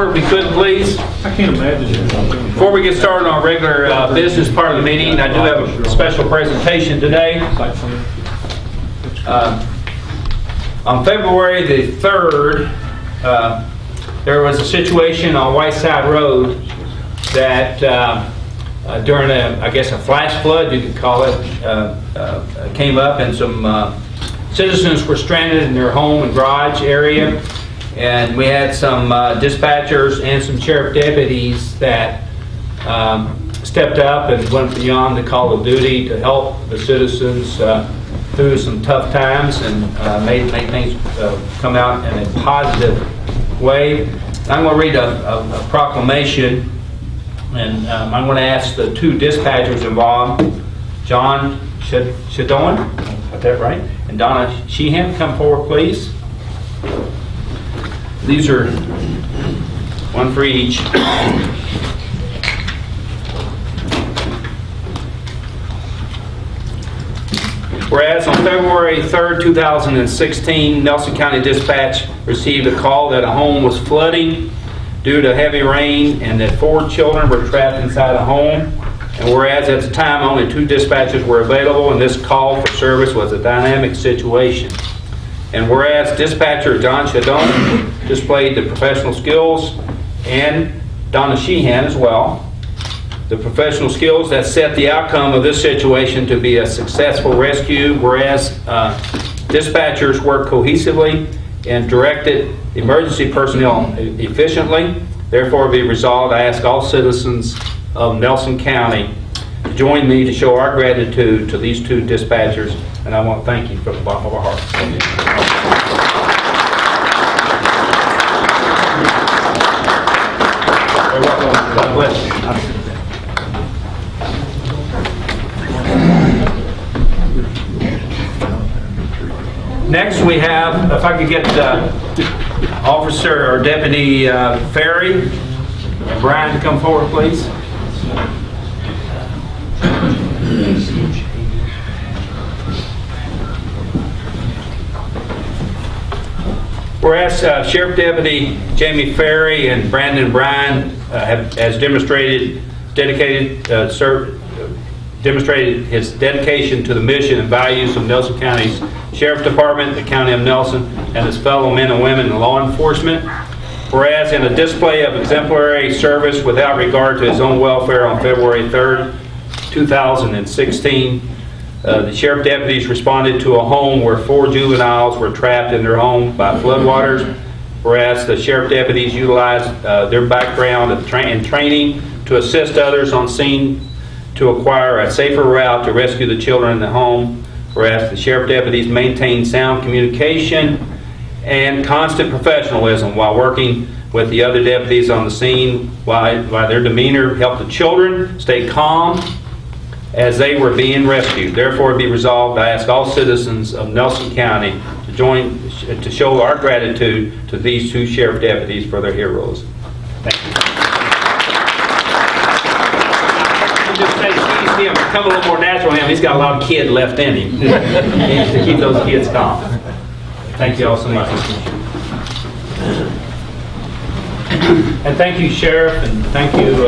order, if we could, please. I can't imagine it. Before we get started on regular business part of the meeting, I do have a special presentation today. On February the 3rd, there was a situation on Whiteside Road that during I guess a flash flood, you could call it, came up, and some citizens were stranded in their home and garage area. And we had some dispatchers and some sheriff deputies that stepped up and went beyond the call of duty to help the citizens through some tough times and made things come out in a positive way. I'm going to read a proclamation, and I'm going to ask the two dispatchers involved, John Shadone, got that right, and Donna Sheehan, come forward, please. These are one for each. Whereas on February 3rd, 2016, Nelson County Dispatch received a call that a home was flooding due to heavy rain and that 4 children were trapped inside a home. And whereas at the time only 2 dispatchers were available and this call for service was a dynamic situation. And whereas dispatcher John Shadone displayed the professional skills, and Donna Sheehan as well, the professional skills that set the outcome of this situation to be a successful rescue, whereas dispatchers worked cohesively and directed emergency personnel efficiently, therefore be resolved, I ask all citizens of Nelson County to join me to show our gratitude to these 2 dispatchers, and I want to thank you from the bottom of our hearts. You're welcome. God bless you. Next we have, if I could get Officer or Deputy Ferry and Brian to come forward, please. Whereas Sheriff Deputy Jamie Ferry and Brandon Bryan has demonstrated his dedication to the mission and values of Nelson County's Sheriff Department, the County of Nelson, and his fellow men and women in law enforcement. Whereas in a display of exemplary service without regard to his own welfare on February 3rd, 2016, the sheriff deputies responded to a home where 4 juveniles were trapped in their home by floodwaters. Whereas the sheriff deputies utilized their background and training to assist others on scene to acquire a safer route to rescue the children in the home. Whereas the sheriff deputies maintained sound communication and constant professionalism while working with the other deputies on the scene, while their demeanor helped the children stay calm as they were being rescued. Therefore, be resolved, I ask all citizens of Nelson County to join to show our gratitude to these 2 sheriff deputies for their heroes. Thank you. Just say, see him come a little more natural in him. He's got a lot of kid left in him. He needs to keep those kids calm. Thank you all so much. And thank you, Sheriff, and thank you,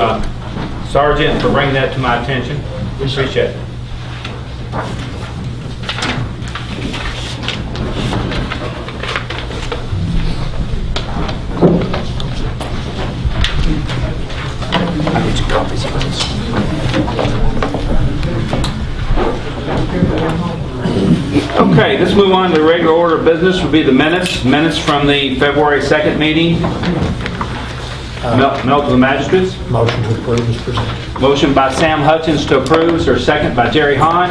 Sergeant, for bringing that to my attention. We appreciate it. I'll get you copies of this. Okay, let's move on to the regular order of business. Will be the minutes from the February 2nd meeting. Melt to the magistrates. Motion to approve is presented. Motion by Sam Hutchins to approve. Is there a second by Jerry Hahn?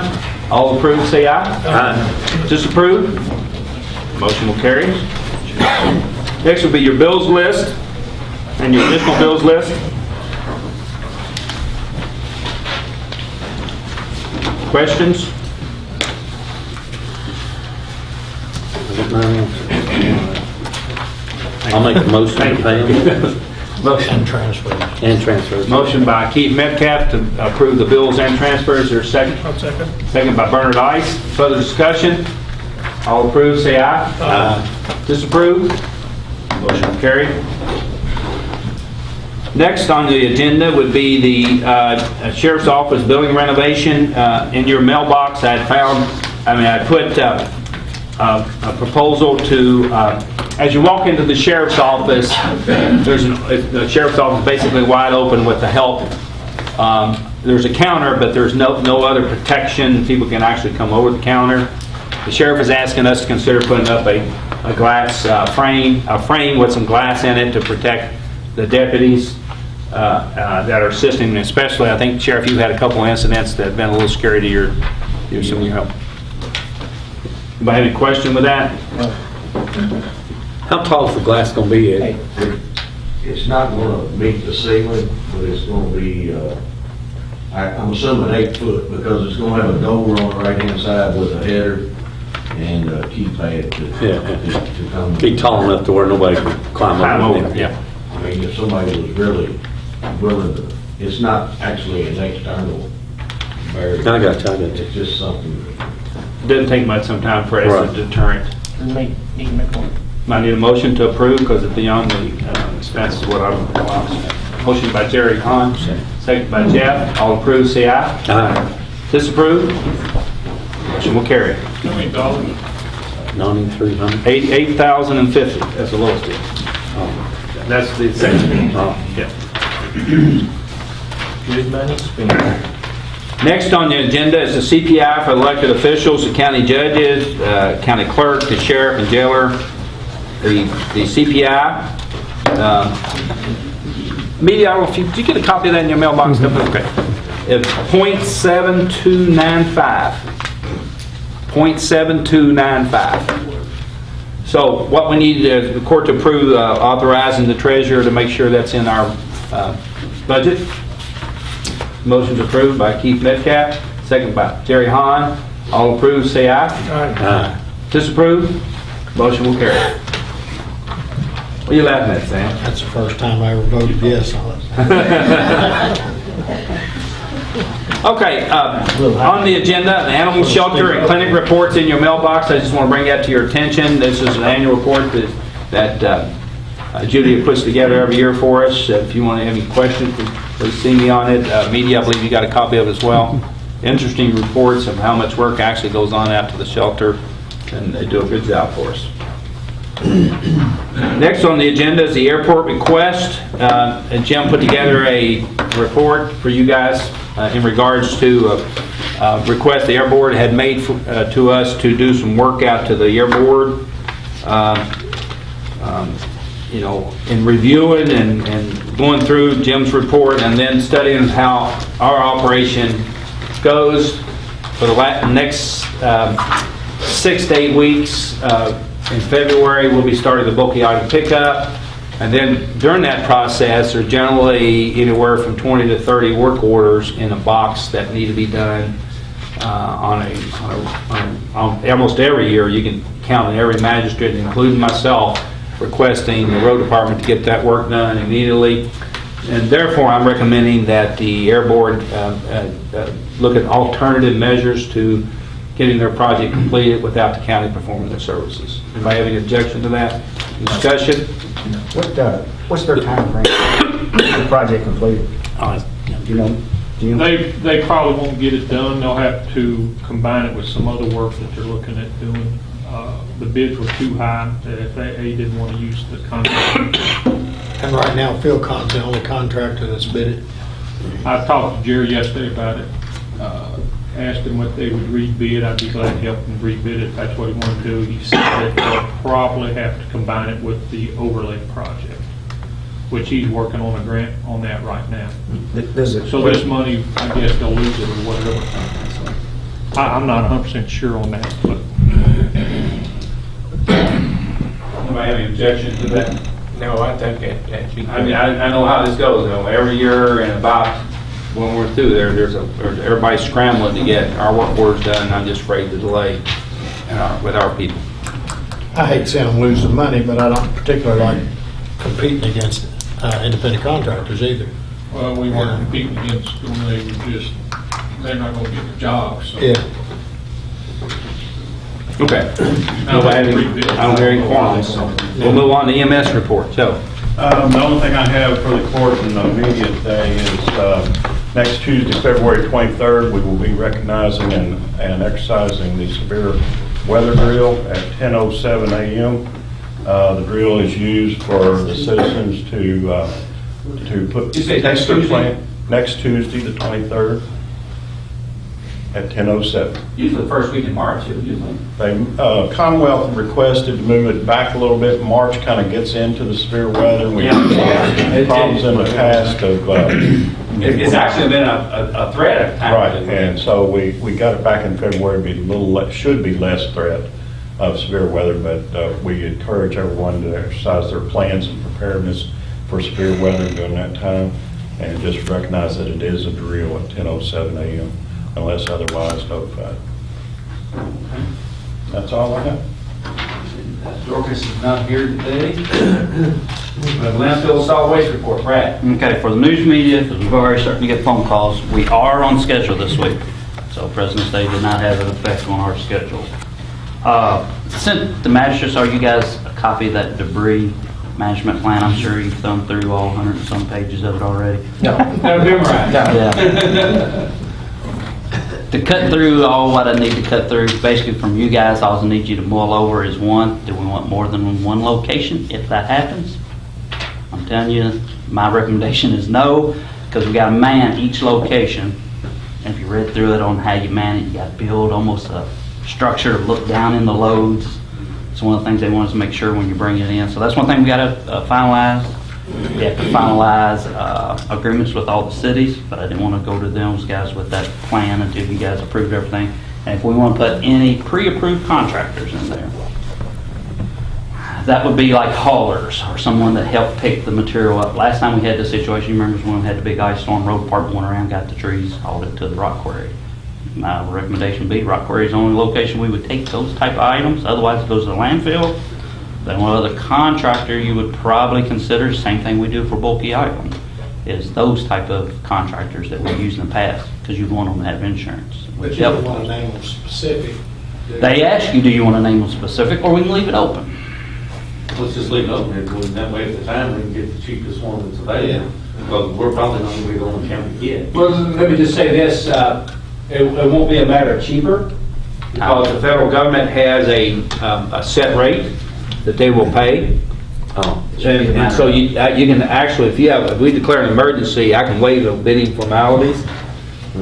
All approve, say aye. Aye. Disapprove? Motion will carry. Next will be your bills list and your additional bills list. Questions? I'll make a motion to pay them. Motion. And transfer. And transfers. Motion by Keith Metcalf to approve the bills and transfers. Is there a second? I'll second. Second by Bernard Ice. Further discussion? All approve, say aye. Aye. Disapprove? Motion carried. Next on the agenda would be the Sheriff's Office building renovation. In your mailbox, I put a proposal to, as you walk into the Sheriff's Office, the Sheriff's Office is basically wide open with the help. There's a counter, but there's no other protection. People can actually come over the counter. The Sheriff is asking us to consider putting up a glass frame with some glass in it to protect the deputies that are assisting, especially, I think, Sheriff, you had a couple of incidents that have been a little scary to some of your help. Anybody have any question with that? How tall is the glass gonna be, Ed? It's not gonna meet the ceiling, but it's gonna be, I'm assuming 8 foot, because it's gonna have a door on the right-hand side with a header and a keypad to come. Be tall enough to where nobody can climb over. Yeah. I mean, if somebody was really willing to, it's not actually an external barrier. I got you. It's just something. Doesn't take much time for us Right. to deterrent. Might need a motion to approve because it's beyond the expenses what I'm allowed. Motion by Jerry Hahn, second by Jeff. All approved, say aye. Aye. Disapprove? Motion will carry. How many dollars? 9,300. 8,050, that's the lowest bid. That's the second. Oh. Yeah. Good money spent. Next on the agenda is the CPI for elected officials, the county judges, county clerk, the sheriff, and jailer. The CPI. Media, I don't know if did you get a copy of that in your mailbox? Okay. It's 0.7295. 0.7295. So what we need is the court to approve authorizing the treasurer to make sure that's in our budget. Motion's approved by Keith Metcalf, second by Jerry Hahn. All approved, say aye. Aye. Disapprove? Motion will carry. What are you laughing at, Sam? That's the first time I ever voted yes on it. Okay, on the agenda, the animal shelter and clinic reports in your mailbox. I just want to bring that to your attention. This is an annual report that Judy puts together every year for us. If you want to have any questions, please see me on it. Media, I believe you got a copy of it as well. Interesting reports of how much work actually goes on out to the shelter, and they do a good job for us. Next on the agenda is the airport request. And Jim put together a report for you guys in regards to request the air board had made to us to do some work out to the air board. You know, in reviewing and going through Jim's report and then studying how our operation goes for the next 6 to 8 weeks. In February, we'll be starting the bulky item pickup. And then during that process, there's generally anywhere from 20 to 30 work orders in a box that need to be done on almost every year. You can count on every magistrate, including myself, requesting the road department to get that work done immediately. And therefore, I'm recommending that the air board look at alternative measures to getting their project completed without the county performing their services. Anybody have any objection to that? Discussion? What's their time frame for the project completed? Do you know? They probably won't get it done. They'll have to combine it with some other work that they're looking at doing. The bids were too high. The FAA didn't want to use the contract. And right now, Philcon's the only contractor that's bid it. I talked to Jerry yesterday about it. Asked him what they would rebid. I'd be glad to help him rebid it if that's what he wanted to do. He said that they'll probably have to combine it with the overlay project, which he's working on a grant on that right now. So this money, I guess they'll lose it or whatever. So I'm not 100% sure on that, but. Anybody have any objection to that? No, I think that I mean, I know how this goes, though. Every year and about when we're through there, everybody's scrambling to get our work orders done, and I'm just afraid to delay with our people. I hate seeing them lose the money, but I don't particularly like competing against independent contractors either. Well, we weren't competing against them. They were just, they're not going to get the job, so. Yeah. Okay. Nobody have any, I don't hear any qualms, so we'll move on to EMS report. So, The only thing I have for the court and the media today is next Tuesday, February 23rd, we will be recognizing and exercising the severe weather drill at 10:07 a.m. The drill is used for the citizens to put. You say next their Tuesday? plan- Next Tuesday, the 23rd, at 10:07. Usually the first week in March, usually. Commonwealth requested to move it back a little bit. March kind of gets into the severe weather. We had problems in the past of. It's actually been a threat at times. Right, and so we got it back in February, be a little, should be less threat of severe weather, but we encourage everyone to exercise their plans and preparedness for severe weather during that time, and just recognize that it is a drill at 10:07 a.m. unless otherwise notified. That's all I have. Dorcas is not here today. We have landfill solid waste report, Brad. Okay, for the news media, because we've already started to get phone calls, we are on schedule this week. So President's Day did not have an effect on our schedule. Sent the magistrates, are you guys a copy of that debris management plan? I'm sure you've thumbed through all 100 and some pages of it already. Got to memorize. Yeah. To cut through all what I need to cut through, basically from you guys, all I need you to mull over is one, do we want more than one location if that happens? I'm telling you, my recommendation is no, because we got to man each location. And if you read through it on how you man it, you got to build almost a structure to look down in the loads. It's one of the things they want us to make sure when you bring it in. So that's one thing we got to finalize. We have to finalize agreements with all the cities, but I didn't want to go to those guys with that plan until you guys approved everything. And if we want to put any pre-approved contractors in there, that would be like haulers or someone that helped pick the material up. Last time we had this situation, you remember when we had the big ice storm, road department went around, got the trees, hauled it to the rock quarry. My recommendation would be rock quarry is the only location we would take those type of items, otherwise it goes to the landfill. Then one other contractor you would probably consider, same thing we do for bulky items, is those type of contractors that we've used in the past, because you'd want them to have insurance. But you don't want to name them specific. They ask you, do you want to name them specific, or we can leave it open? Let's just leave it open, and that way at the time, we can get the cheapest one that's available. Because we're probably not going to be the only county to get. Well, let me just say this, it won't be a matter of cheaper, because the federal government has a set rate that they will pay. Oh, And so you can actually, if we declare an emergency, I can waive the bidding formalities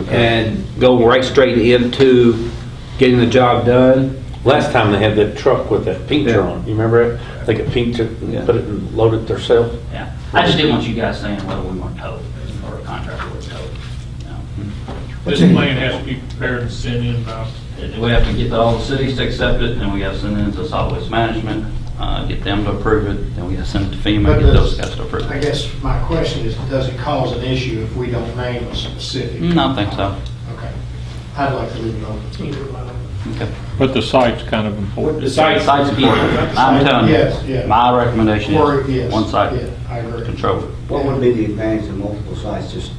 and go right straight into getting the job done. last time they had that truck with that painter on it, you remember it? They could paint it Yeah. and put it and load it themselves. Yeah, I just didn't want you guys saying whether we weren't told, or a contractor was told. This plan has to be prepared and sent in by. We have to get all the cities to accept it, then we got to send it to solid waste management, get them to approve it, then we got to send it to FEMA, But get those does- guys to approve I it. guess my question is, does it cause an issue if we don't name a specific? I don't think so. Okay. I'd like to leave it open. Okay. But the site's kind of important. The site, Site's important. I'm telling Yes, yeah. you, my recommendation Or, is yes, one site, yeah, I agree. control it. What would be the advantage of multiple sites, just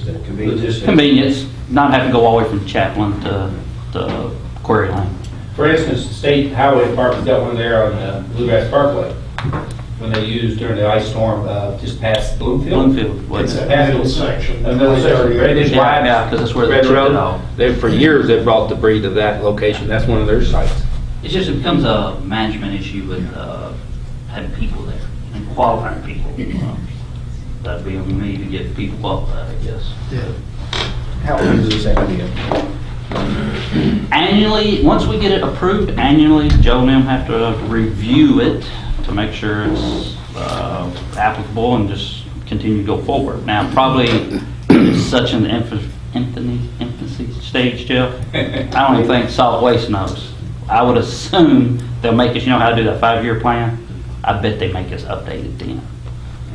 a convenience? Convenience, not having to go all the way from Chaplin to Quarry Lane. for instance, the state highway department got one there on Bluegrass Parkway when they used during the ice storm, just past Bloomfield. Bloomfield, It's wasn't a it? middle section. A middle section, Red Ridge Drive. Yeah, because that's where they Red took it Road. all. For years, they brought debris to that location. That's one of their sites. It's just, it becomes a management issue with having people there and qualifying people. That'd be on me to get people qualified, I guess. Yeah. How long does this have to be? Annually, once we get it approved annually, Joe and them have to review it to make sure it's applicable and just continue to go forward. Now, probably it's such an infancy stage, Jeff. I don't even think solid waste knows. I would assume they'll make us, you know how to do that 5-year plan? I bet they make us update it then.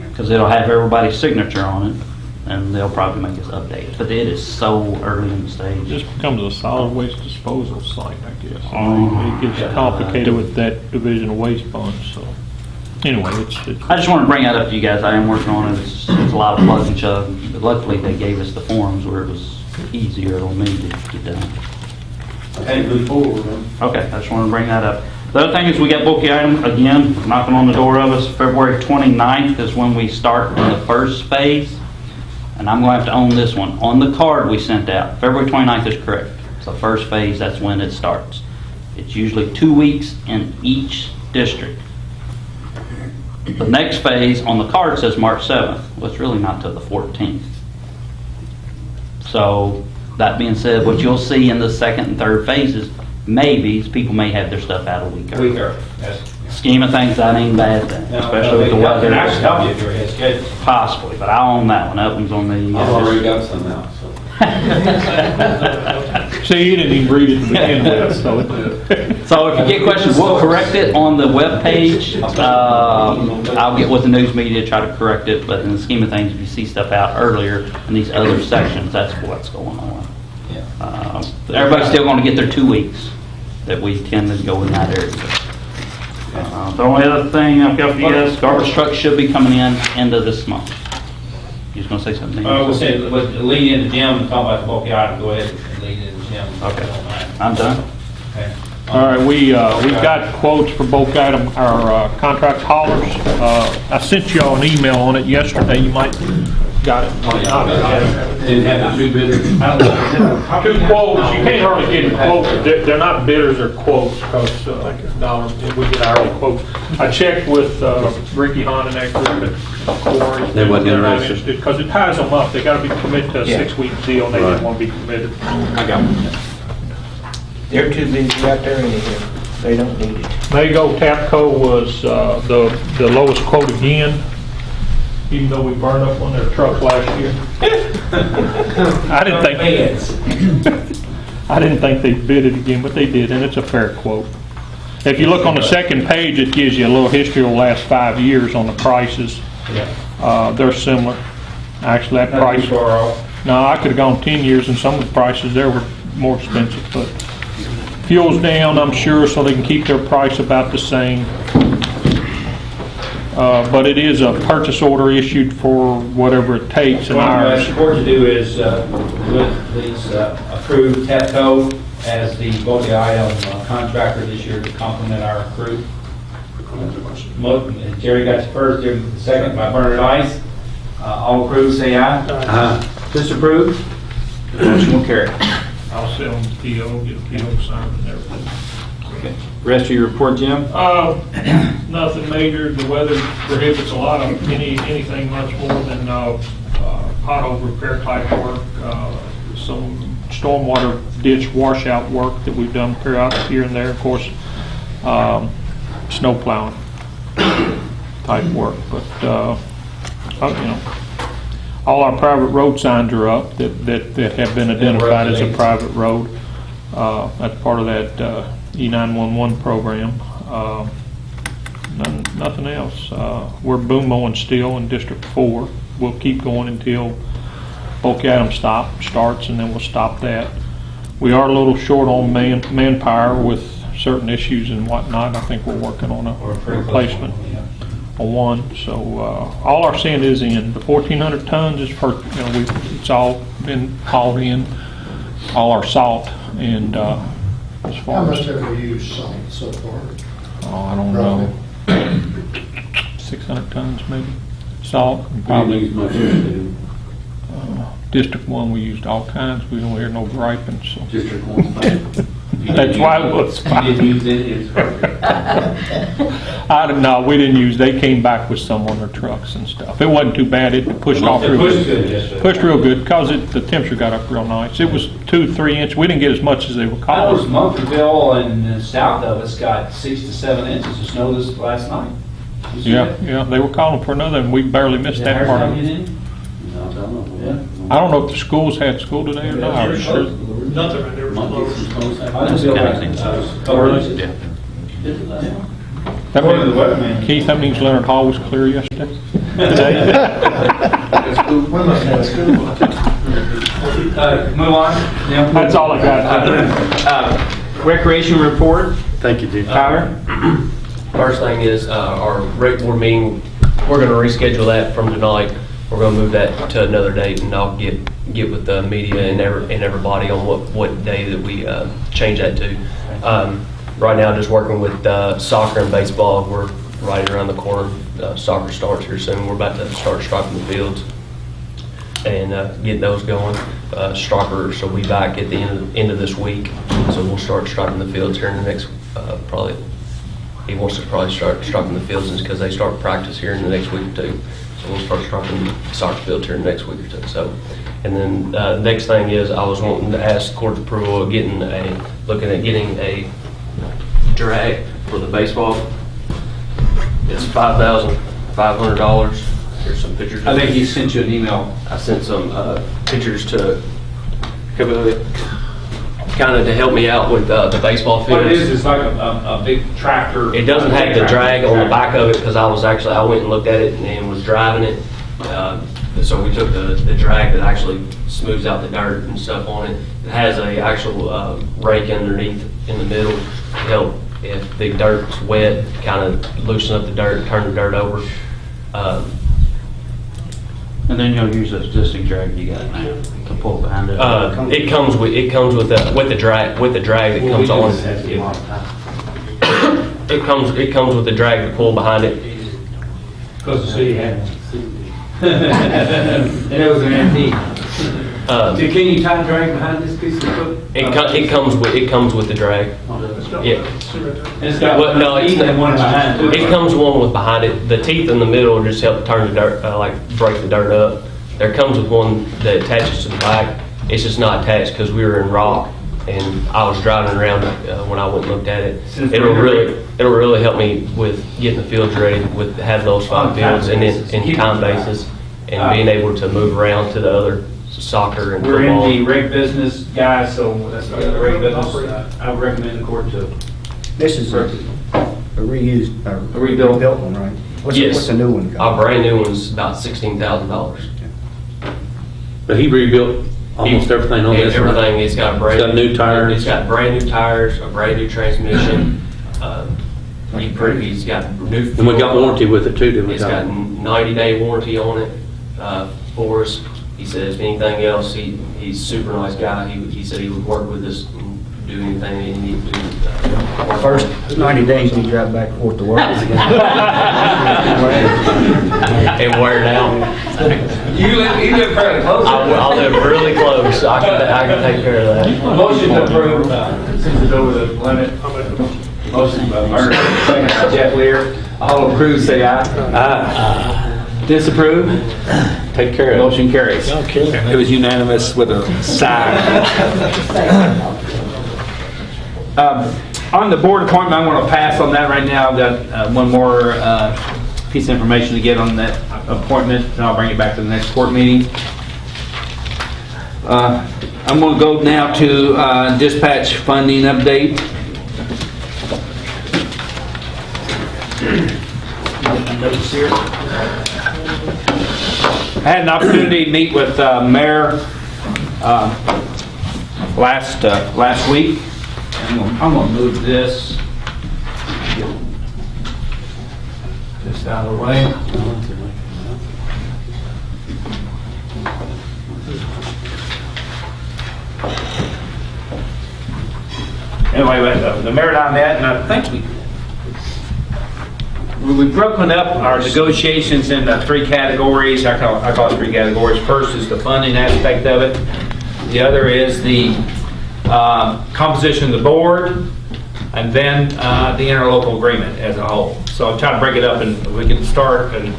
Because it'll have everybody's signature on it, and they'll probably make us update it. But it is so early in the It stage. just becomes a solid waste disposal site, I guess. Oh. It gets complicated with that division of waste funds, so. Anyway, it's. I just want to bring that up to you guys. I am working on it. It's a lot of plug and chug. But luckily, they gave us the forms where it was easier on me to get done. Okay, move forward, man. Okay, I just want to bring that up. The other thing is we got bulky item, again, knocking on the door of us. February 29th is when we start in the first phase. And I'm going to have to own this one. On the card we sent out, February 29th is correct. It's the first phase, that's when it starts. It's usually 2 weeks in each district. The next phase on the card says March 7th. Well, it's really not till the 14th. So, that being said, what you'll see in the second and third phases, maybe, is people may have their stuff out a week early. Yes. Scheme of things, that ain't a bad thing, especially with the weather. And actually help you if you're ahead of schedule. Possibly, but I own that one. That one's on the. I've already got some out, so. See, you didn't even read it to begin with, so. So if you get questions, we'll correct it on the webpage. I'll get with the news media, try to correct it, but in the scheme of things, if you see stuff out earlier in these other sections, that's what's going on. Everybody's still going to get their 2 weeks that we tend to go in that area. The only other thing I've got for you guys, garbage trucks should be coming in end of this month. You was going to say something? We'll say, lead into Jim and talk about the bulky item. Go ahead and lead into Jim. Okay, I'm done. Okay. All right, we've got quotes for bulk item, our contract haulers. I sent y'all an email on it yesterday, you might got it. Didn't have the two bidders. Two quotes, you can't hardly get a quote, they're not bidders, they're quotes, because we get hourly quotes. I checked with Ricky Hahn and that group at Court1. They wasn't They're not interested. because it ties them up, they gotta be committed to a 6-week deal, and they didn't want to be committed. I got one. They're too busy out there anyhow. They don't need it. There you go, Tapco was the lowest quote again, even though we burned up one of their trucks last year. I didn't think they bid it again, but they did, and it's a fair quote. If you look on the second page, it gives you a little history of the last 5 years on the prices. They're similar. Actually, that price, no, I could have gone 10 years, and some of the prices there were more expensive, but fuel's down, I'm sure, so they can keep their price about the same. But it is a purchase order issued for whatever it takes in What I'm ours. asking the board to do is, please approve TEPCO as the bulky item contractor this year to complement our crew. Jerry got you first, Jerry the second by Bernard Ice. All approved, say aye. Disapprove? Motion will carry. I'll send them the PO, get a PO signed and everything. Okay. Rest of your report, Jim? Nothing major. The weather prohibits a lot of anything much more than pothole repair type work, some stormwater ditch washout work that we've done periodically here and there. Of course, snow plowing type work, but all our private road signs are up that have been identified as a private road. That's part of that E911 program. Nothing else. We're boom mowing still in District 4. We'll keep going until bulky item starts, and then we'll stop that. We are a little short on manpower with certain issues and whatnot. I think we're working on a replacement on one. So all our sand is in. The 1,400 tons is it's all been hauled in. All our salt and as How far much as have we used so far? I don't know, 600 tons maybe salt. And probably District 1 we used all kinds. We don't hear no griping. So District 1. that's why it was fine. You didn't use it, it's perfect. No, we didn't use. They came back with some on their trucks and stuff. It wasn't too bad. It pushed off real good. Pushed real good because the temperature got up real nice. It was 2-3 inches. We didn't get as much as they were I calling. know Munfordville and south of us got 6 to 7 inches of snow this last night. You see that? Yeah, they were calling for another, and we barely missed that part of it. I don't know if the schools had school today or not. I was sure. Nothing right there. That means, Keith, that means Leonard Hall was clear yesterday. Today. Move on. Yeah. That's all I got. Recreation report. Thank you, Chief. Tyler? First thing is our rec board meeting, we're going to reschedule that from tonight. We're going to move that to another date, and I'll get with the media and everybody on what day that we change that to. right now just working with soccer and baseball. We're right around the corner. Soccer starts here soon. We're about to start striping the fields and getting those going. Stripers will be back at the end of this week, so we'll start striping the fields here in the next probably. He wants to probably start striping the fields because they start practice here in the next week or two. So we'll start striping the soccer field here in the next week or two. So, and then the next thing is I was wanting to ask the court's approval of looking at getting a drag for the baseball. It's $5,500. Here's some pictures. I think he sent you an email. I sent some pictures to kind of to help me out with the baseball fields. What it is like a big tractor. It doesn't have the drag on the back of it because I went and looked at it and was driving it. So we took the drag that actually smooths out the dirt and stuff on it. It has a actual rake underneath in the middle to help if the dirt's wet, kind of loosen up the dirt, turn the dirt over. And then you'll use the existing drag you got now to pull behind it. It comes with the drag that comes on. It comes with the drag to pull behind it. Because the city had it. And it was an antique. Can you tie drag behind this piece of equipment? It comes with the drag. Yeah. It's got teeth and one behind it. It comes one with behind it. The teeth in the middle just help turn the dirt, break the dirt up. There comes with one that attaches to the back. It's just not attached because we were in rock and I was driving around when I went and looked at it. It'll really help me with getting the fields ready with having those 5 fields and in time basis and being able to move around to the other soccer and We're football. in the reg business, guys, so that's the reg business. I would recommend the court to. This is a reused, a rebuilt. rebuilt one, right? Yes. What's the new one Our called? brand new one's about $16,000. But he rebuilt almost everything on this one. Everything. It's got brand. It's got new tires. It's got brand new tires, a brand new transmission. He's got new. And we got warranty with it too, didn't we? It's got 90-day warranty on it for us. He says if anything else, he's a super nice guy. He said he would work with us and do anything he needs to do. First 90 days, you drive back and forth to work. And wear it out. You live fairly close. I'll live really close. I can take care of that. Motion to approve, since it's over the limit. Motion by Murray, second by Jeff Lear. All approve, say aye. Ah, Disapprove? take care of it. Motion carries. Okay. It was unanimous with a sigh. On the board appointment, I'm going to pass on that right now. I've got one more piece of information to get on that appointment, and I'll bring it back to the next court meeting. I'm going to go now to dispatch funding update. Notes here. I had an opportunity to meet with Mayor last week. I'm going to move this out of the way. Anyway, the mayor and I met, and I think we've broken up our negotiations into 3 categories. I call it 3 categories. First is the funding aspect of it. The other is the composition of the board, and then the interlocal agreement as a whole. So I'm trying to break it up, and we can start and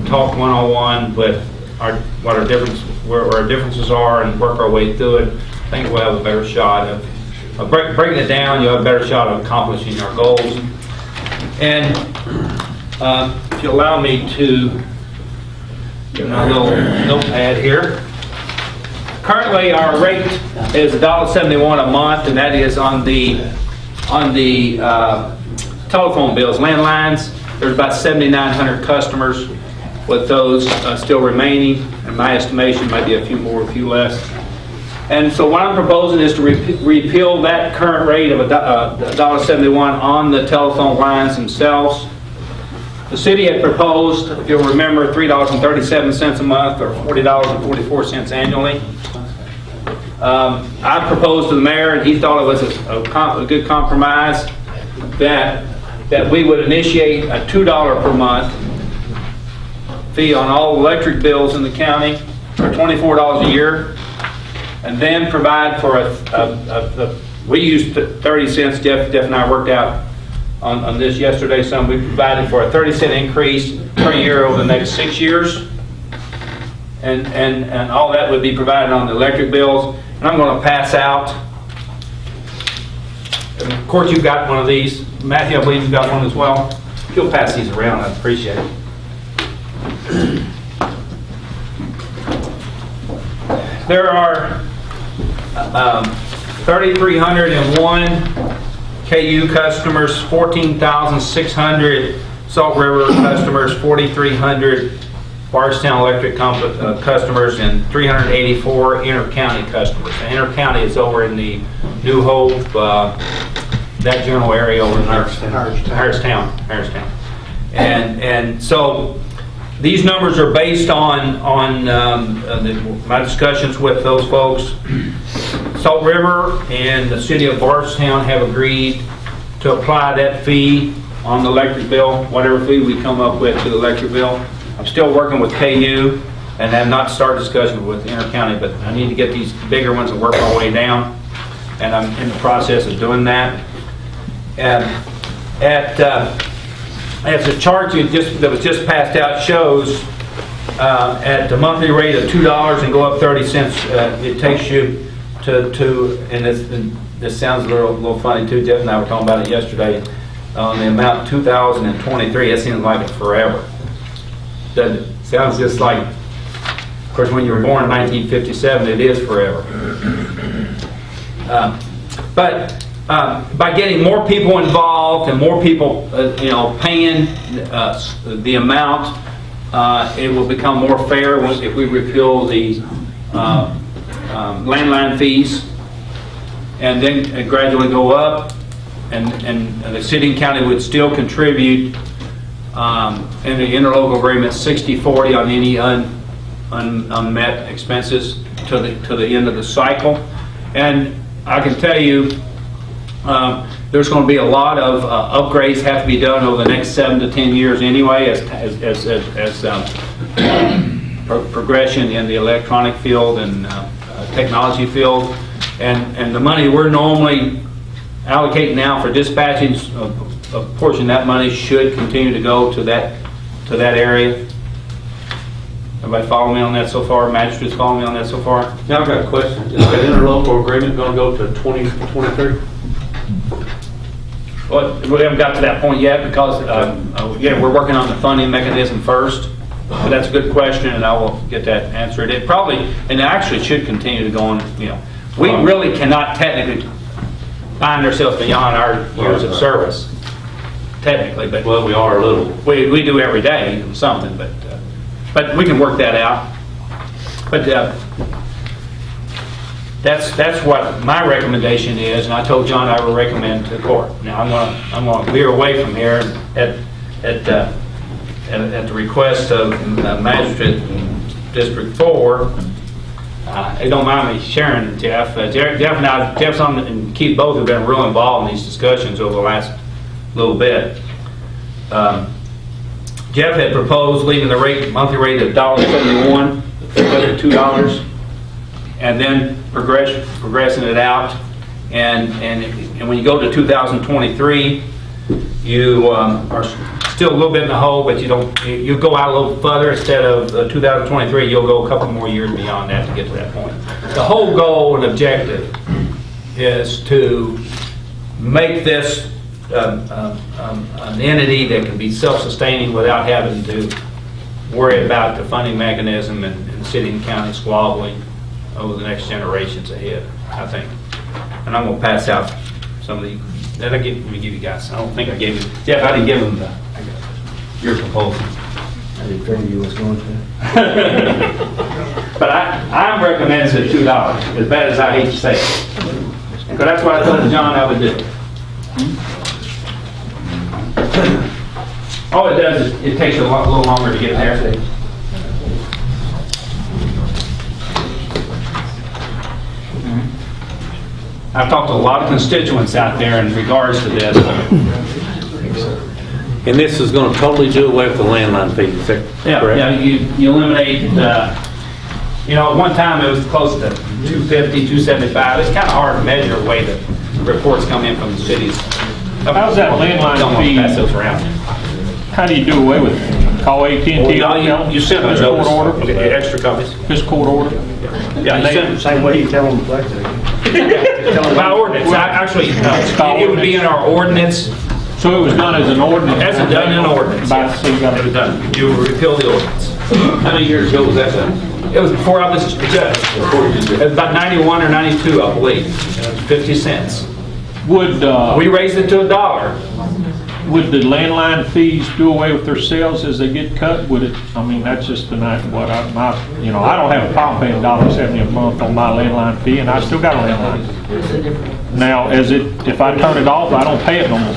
talk one-on-one with what our where our differences are, and work our way through it. I think we'll have a better shot of breaking it down. You'll have a better shot of accomplishing our goals. And if you allow me to get my little notepad here. Currently, our rate is $1.71 a month, and that is on the telephone bills, landlines. There's about 7,900 customers with those still remaining. In my estimation, maybe a few more, a few less. And so what I'm proposing is to repeal that current rate of $1.71 on the telephone lines themselves. The city had proposed, if you'll remember, $3.37 a month or $40.44 annually. I proposed to the mayor, and he thought it was a good compromise, that we would initiate a $2 per month fee on all electric bills in the county, or $24 a year, and then provide for we used 30 cents, Jeff and I worked out on this yesterday, we provided for a 30-cent increase per year over the next 6 years. And all that would be provided on the electric bills. And I'm going to pass out, and of course you've got one of these. Matthew, I believe you've got one as well. If you'll pass these around, I'd appreciate it. There are 3,301 KU customers, 14,600 Salt River customers, 4,300 Bardstown Electric customers, and 384 inter-county customers. And inter-county is over in the New Hope, that general area over in Harristown. And so these numbers are based on my discussions with those folks. Salt River and the city of Bardstown have agreed to apply that fee on the electric bill, whatever fee we come up with to the electric bill. I'm still working with KU and have not started discussion with Intercounty, but I need to get these bigger ones and work my way down, and I'm in the process of doing that. And as the chart that was just passed out shows, at the monthly rate of $2 and go up 30 cents, it takes you to and this sounds a little funny too. Jeff and I were talking about it yesterday. On the amount 2023, that seems like it forever. Doesn't it? Sounds just like, of course, when you were born in 1957, it is forever. But by getting more people involved and more people, paying the amount, it will become more fair if we repeal the landline fees, and then gradually go up, and the city and county would still contribute in the interlocal agreement 60-40 on any unmet expenses to the end of the cycle. And I can tell you, there's going to be a lot of upgrades have to be done over the next 7 to 10 years anyway, as progression in the electronic field and technology field, and the money we're normally allocating now for dispatching, a portion of that money should continue to go to that area. Everybody follow me on that so far? Magistrates follow me on that so far? Now I've got a question. Is that interlocal agreement going to go to 2023? Well, we haven't got to that point yet because we're working on the funding mechanism first. But that's a good question, and I will get that answered. It actually should continue to go on. We really cannot technically bind ourselves beyond our years of service, technically. But Well, we are a little. we do every day something, but we can work that out. But that's what my recommendation is, and I told John I would recommend to the court. Now I'm going to veer away from here at the request of Magistrate District 4. They don't mind me sharing, Jeff. Jeff and Keith both have been real involved in these discussions over the last little bit. Jeff had proposed leaving the monthly rate of $1.71, $2, and then progressing it out. And when you go to 2023, you are still a little bit in the hole, but you go out a little further. Instead of 2023, you'll go a couple more years beyond that to get to that point. The whole goal and objective is to make this an entity that can be self-sustaining without having to worry about the funding mechanism and the city and county squabbling over the next generations ahead, I think. And I'm going to pass out some of the. Let me give you guys. I don't think I gave you. Jeff, I didn't give them your proposal. I didn't think you was going to. But I'm recommending it $2, as bad as I hate to say it. Because that's what I told John I would do. All it does is it takes a little longer to get there. I've talked to a lot of constituents out there in regards to this. And this is going to totally do away with the landline fee, is that correct? Yeah, you eliminate, at one time it was close to 250, 275. It's kind of hard to measure the way the reports come in from the cities. How's that landline Don't want to fee? pass those around. How do you do away with it? Call AT&T? You send them a Fiscal notice. order? Okay, extra copies. Fiscal order? Yeah, you send them. Same way you tell them to flex it. By ordinance, actually, it would be in our ordinance. So it was done as an ordinance? As a done in ordinance, yes. So you got It was to, done. You repeal the ordinance. How many years ago was that done? It was before I was judge. It was about 91 or 92, I believe. 50 cents. would, We raised it to $1. would the landline fees do away with their sales as they get cut? Would it, I mean, that's just the night, I don't have a problem paying $1.70 a month on my landline fee, and I still got a landline. Now, if I turn it off, I don't pay it no more.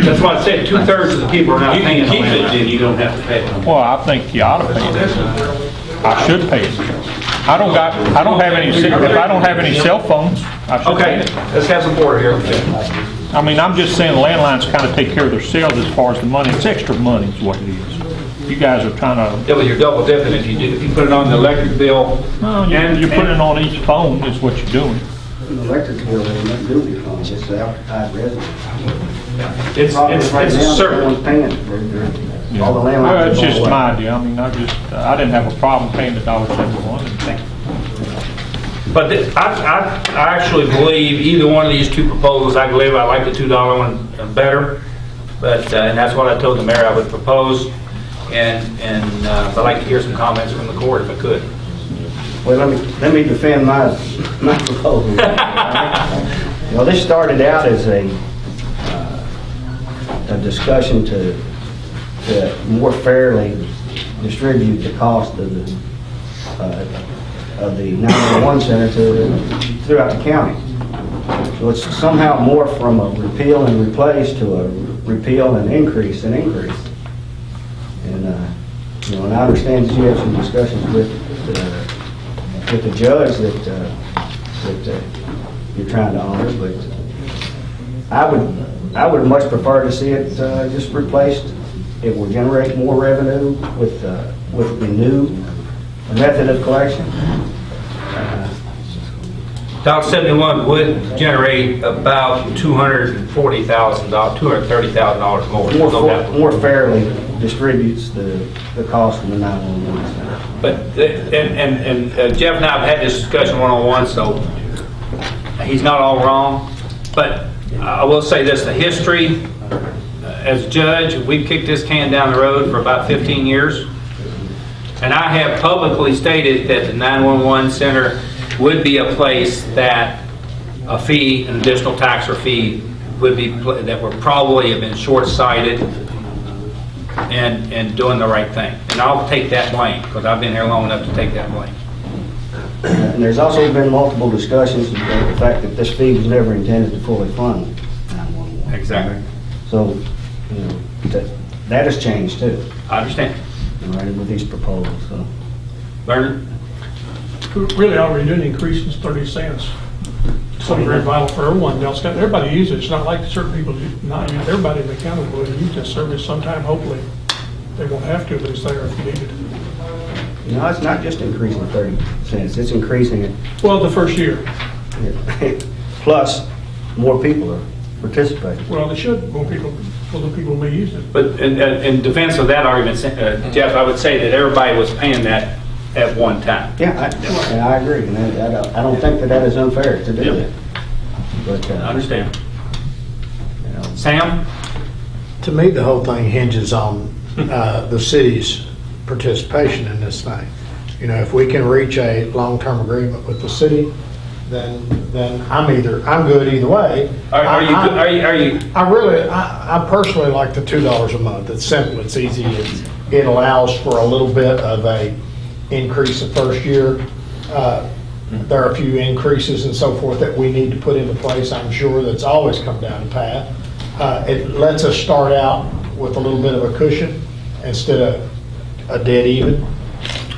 That's why I said 2/3 of the people are not You paying. can keep it, it. then you don't have to pay it. Well, I think you ought to pay it. I should pay it. I don't have any, if I don't have any cell phones, I should pay Okay, it. let's have some order here. I mean, I'm just saying the landlines kind of take care of their sales as far as the money. It's extra money is what it is. You guys are trying to, Yeah, but you're double dipping if you put it on the electric bill. you're putting it on each phone is what you're doing. The electric bill, there's nothing to do with your phone, it's the advertised residence. It's Right a now, service. everyone's paying it. They're- all the landlines Well, are it's going just away. my idea. I mean, I didn't have a problem paying the $1.71. But I actually believe either one of these two proposals, I believe I like the $2 one better. But, and that's what I told the mayor I would propose. And I'd like to hear some comments from the court if I could. Well, let me defend my proposal. This started out as a discussion to more fairly distribute the cost of the 911 center throughout the county. So it's somehow morphed from a repeal and replace to a repeal and increase and increase. And, and I understand that you have some discussions with the judge that you're trying to honor, but I would much prefer to see it just replaced. It will generate more revenue with the new method of collection. Dock 71 would generate about $240,000, $230,000 more. No doubt. More fairly distributes the cost of the 911 center. But, and Jeff and I have had this discussion one-on-one, so he's not all wrong. But I will say this, the history, as judge, we've kicked this can down the road for about 15 years. And I have publicly stated that the 911 center would be a place that a fee, an additional tax or fee, would be, that would probably have been short-sighted and doing the right thing. And I'll take that blame, because I've been here long enough to take that blame. And there's also been multiple discussions about the fact that this fee was never intended to fully fund 911. Exactly. So, that has changed too, I understand. right, with these proposals, so. Bernard? Really, all we're doing increase is 30 cents. Something very vital for everyone else. Everybody uses it. It's not like certain people do not. Everybody in the county will use this service sometime. Hopefully, they won't have to, but it's there if you need it. No, it's not just increasing 30 cents, it's increasing it. Well, the first year. Plus, more people are participating. Well, they should. More people may use it. But in defense of that argument, Jeff, I would say that everybody was paying that at one time. Yeah, I agree, and I don't think that is unfair to do that. But, I understand. Sam? To me, the whole thing hinges on the city's participation in this thing. If we can reach a long-term agreement with the city, then I'm good either way. Are you? I personally like the $2 a month. It's simple, it's easy, it allows for a little bit of a increase the first year. There are a few increases and so forth that we need to put into place, I'm sure, that's always come down the path. It lets us start out with a little bit of a cushion instead of a dead even.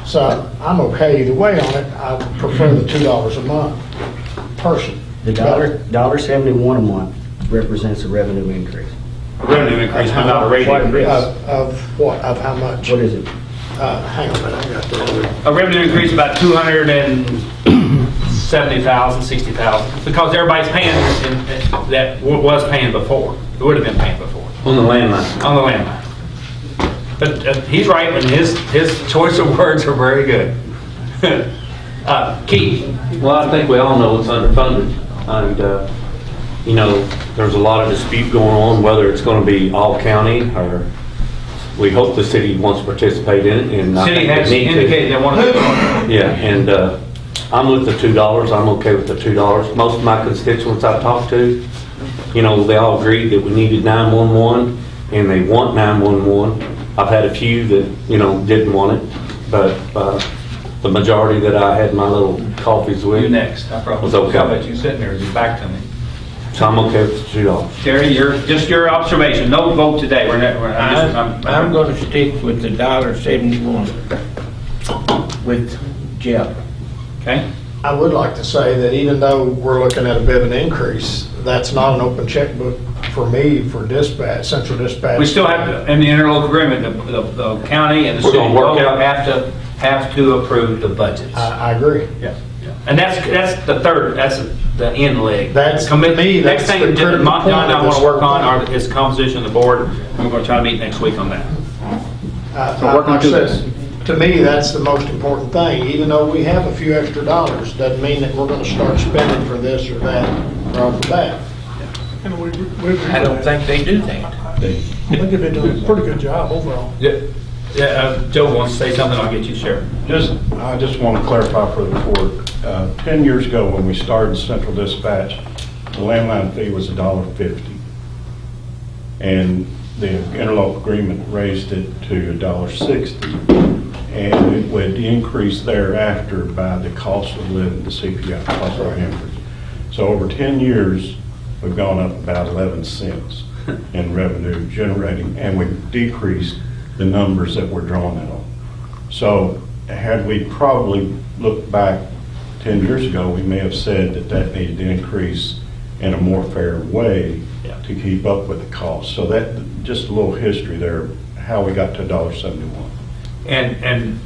So I'm okay either way on it. I prefer the $2 a month, personally. The $1.71 a month represents a revenue increase. Revenue increase, but not a rate increase. Of what, of how much? What is it? Hang on a minute, I got the, A revenue increase about 270,000, 60,000, because everybody's paying that was paying before. It would have been paying before On the landline. on the landline. But he's right, and his choice of words are very good. Keith, Well, I think we all know it's underfunded. And, you know, there's a lot of dispute going on whether it's going to be all county or we hope the city wants to participate in it. And I city think has they need to. indicated they want to. Yeah, and I'm with the $2. I'm okay with the $2. Most of my constituents I've talked to, you know, they all agreed that we needed 911 and they want 911. I've had a few that, you know, didn't want it, but the majority that I had my little coffees with. You next. I probably Was okay. How about you sitting there, just back to me. So I'm okay with the $2. Jerry, your observation. No vote today. I'm going to stick with the $1.71 with Jeff. Okay. I would like to say that even though we're looking at a bit of an increase, that's not an open checkbook for me for dispatch, central dispatch. We still have to, in the interlocal agreement, the county and the We're city gonna work out. have to approve the budgets. I agree. Yeah. And that's the third, that's the end leg. That's, to me, Next that's thing the John critical and point I of want this to work whole on thing. is composition of the board. We're going to try to meet next week on that. I said, to me, that's the most important thing. Even though we have a few extra dollars, doesn't mean that we're gonna start spending for this or that right off the bat. And we I don't think they do that. I think they've been doing a pretty good job overall. Yeah, Joe wants to say something, I'll get you, Sheriff. I just want to clarify for the court. 10 years ago, when we started Central Dispatch, the landline fee was $1.50. And the interlocal agreement raised it to $1.60. And it would increase thereafter by the cost of living, the CPI, cost of increase. So over 10 years, we've gone up about 11 cents in revenue generating, and we've decreased the numbers that we're drawing it on. So had we probably looked back 10 years ago, we may have said that that needed to increase in a more fair way to keep up with the cost. So that, just a little history there, how we got to $1.71. And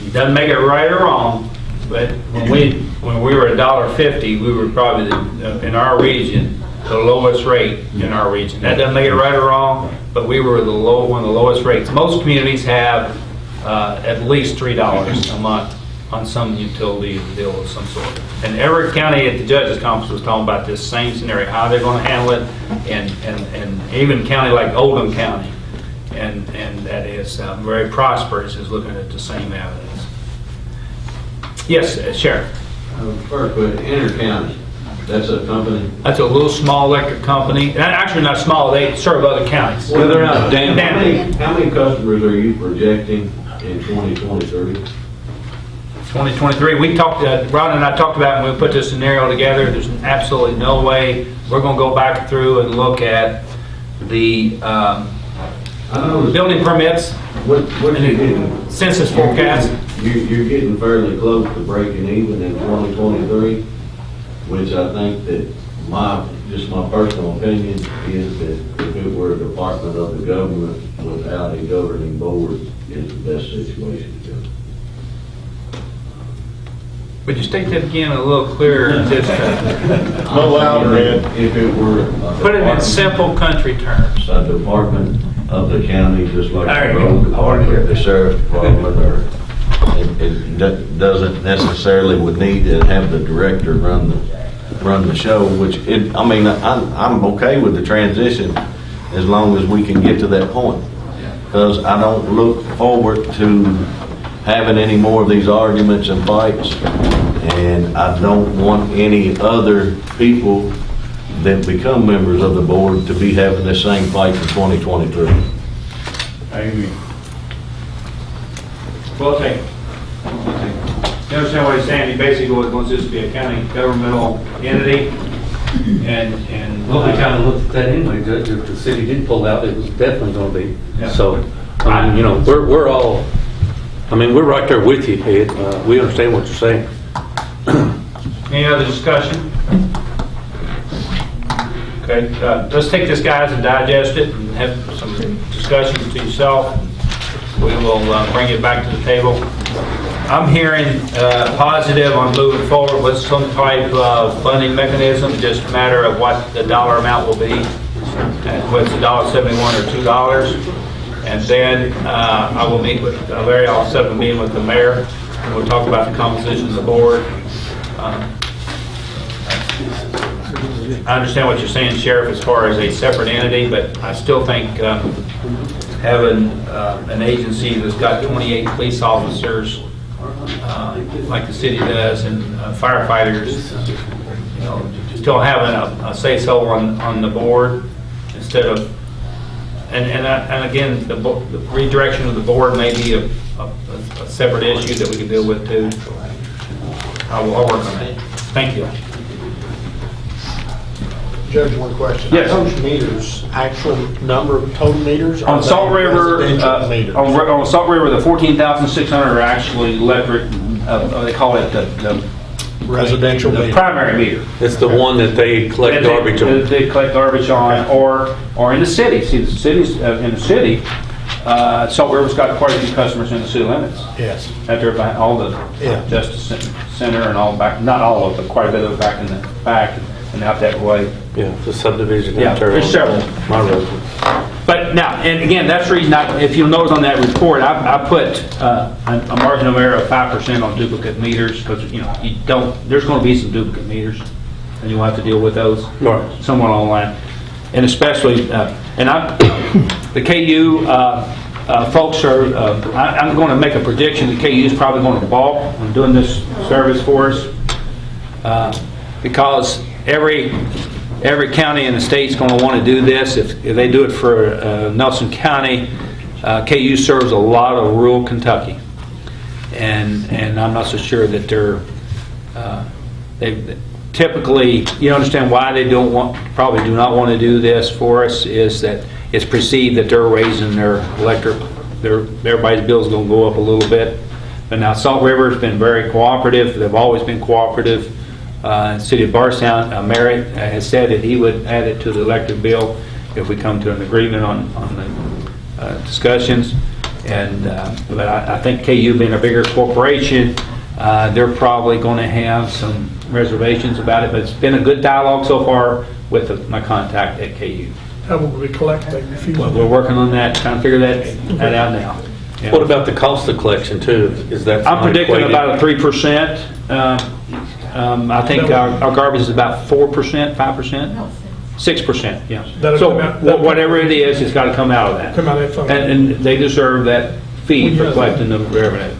it doesn't make it right or wrong, but when we were $1.50, we were probably, in our region, the lowest rate in our region. That doesn't make it right or wrong, but we were one of the lowest rates. Most communities have at least $3 a month on some utility bill of some sort. And every county at the judges conference was talking about this same scenario, how they're going to handle it, and even county like Oldham County, and that is very prosperous, is looking at the same avenues. Yes, Sheriff. First, but Intercounty, that's a company. That's a little small electric company. Actually, not small, they serve other counties. Well, they're out of Danville. How many customers are you projecting in 2023? 2023, we talked, Ron and I talked about when we put this scenario together, there's absolutely no way we're going to go back through and look at the building permits, What are you getting? census forecast. You're getting fairly close to breaking even in 2023, which I think that just my personal opinion is that if it were a department of the government without a governing board, is the best situation to go. Would you state that again a little clearer? Just, A little louder, Ed. If it were. put it in simple country terms. A department of the county, just like There the you road go. department, the sheriff's department, or it doesn't necessarily would need to have the director run the show, which I'm okay with the transition as long as we can get to that point. Because I don't look forward to having any more of these arguments and fights, and I don't want any other people that become members of the board to be having the same fight in 2023. Amy. Well, take. You understand what he's saying? He basically wants this to be a county governmental entity, and. Well, we kind of looked at that anyway, Judge. If the city did pull out, it was definitely going to be. Yeah. So, I mean, you know, we're all, I mean, we're right there with you, Ed. We understand what you're saying. Any other discussion? Okay, let's take this, guys, and digest it and have some discussions to yourself. We will bring it back to the table. I'm hearing positive on moving forward with some type of funding mechanism, just a matter of what the dollar amount will be, and whether it's $1.71 or $2. And then I will meet with Larry. I'll set up a meeting with the mayor, and we'll talk about the composition of the board. I understand what you're saying, Sheriff, as far as a separate entity, but I still think having an agency that's got 28 police officers, like the city does, and firefighters, you know, still having a say-so on the board instead of, and again, the redirection of the board may be a separate issue that we can deal with too. I'll work on that. Thank you. Judge, one question. Yes. Are those meters, actual number of total meters? or On are they Salt River, residential meters? on Salt River, the 14,600 are actually electric, they call it the Residential the meters. primary meter. It's the one that they collect garbage on. They collect garbage on, or in the city. See, the cities, in the city, Salt River's got quite a few customers in the city limits. Yes. Out there by all the Justice Center and all back, not all of it, but quite a bit of it back in the back and out that way. Yeah, the subdivision. Yeah, out there there's on several. My road. But now, and again, that's the reason, if you'll notice on that report, I put a margin of error of 5% on duplicate meters, because, you know, there's going to be some duplicate meters, and you'll have to deal with those somewhat online. And especially, the KU folks are, I'm going to make a prediction, the KU is probably going to balk on doing this service for us, because every county in the state is going to want to do this. If they do it for Nelson County, KU serves a lot of rural Kentucky, and I'm not so sure that they typically, you understand why they probably do not want to do this for us, is that it's perceived that they're raising their electric, everybody's bill's going to go up a little bit. But now Salt River's been very cooperative. They've always been cooperative. City of Bardstown, Merritt has said that he would add it to the electric bill if we come to an agreement on the discussions. But I think KU being a bigger corporation, they're probably going to have some reservations about it. But it's been a good dialogue so far with my contact at KU. How will we collect that? We're working on that, trying to figure that out now. Yeah. What about the cost of collection too? Is that? I'm predicting about a 3%. I think our garbage is about 4%, 5%? 6%, yeah. So whatever it is, it's got to come out of that. Come out of that fund. And they deserve that fee for collecting the revenue.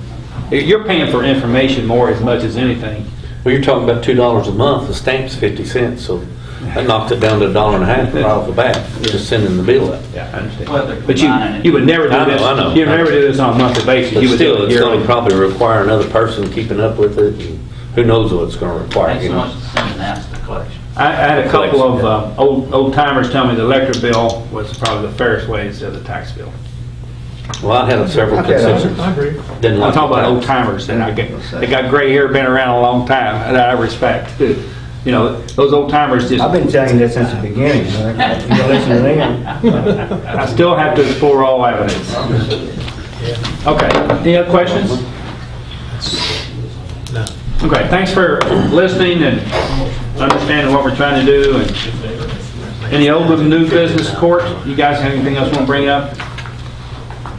You're paying for information more as much as anything. Well, you're talking about $2 a month. The stamp's 50 cents, so that knocked it down to $1.50 right off the bat. Just sending the bill up. Yeah, I understand. Well, they're But combining it. you would never do I know, this. I know. You would never do this on a monthly basis. But You would do still, it it's going yearly. to probably require another person keeping up with it. And who knows what it's going to require, Thanks you so know? much for sending out the collection. I had a couple of old timers tell me the electric bill was probably the fairest way instead of the tax bill. Well, I had several I constituents. agree. Didn't I'm like talking the about old tax. timers that they got gray hair, been around a long time, that I respect. You know, those old timers just. I've been telling you that since the beginning, right? You gotta listen to them. I still have to explore all evidence. Okay, any other questions? No. Okay, thanks for listening and understanding what we're trying to do. And any old or new business, court? You guys have anything else you want to bring up?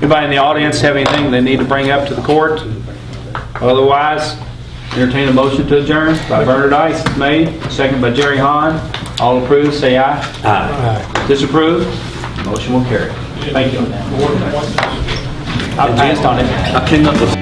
Anybody in the audience have anything they need to bring up to the court? Otherwise, entertain a motion to adjourn by Bernard Ice, made, second by Jerry Hahn. All approved, say aye. Aye. Disapproved? Motion will carry. Thank you. I passed on it. I came up with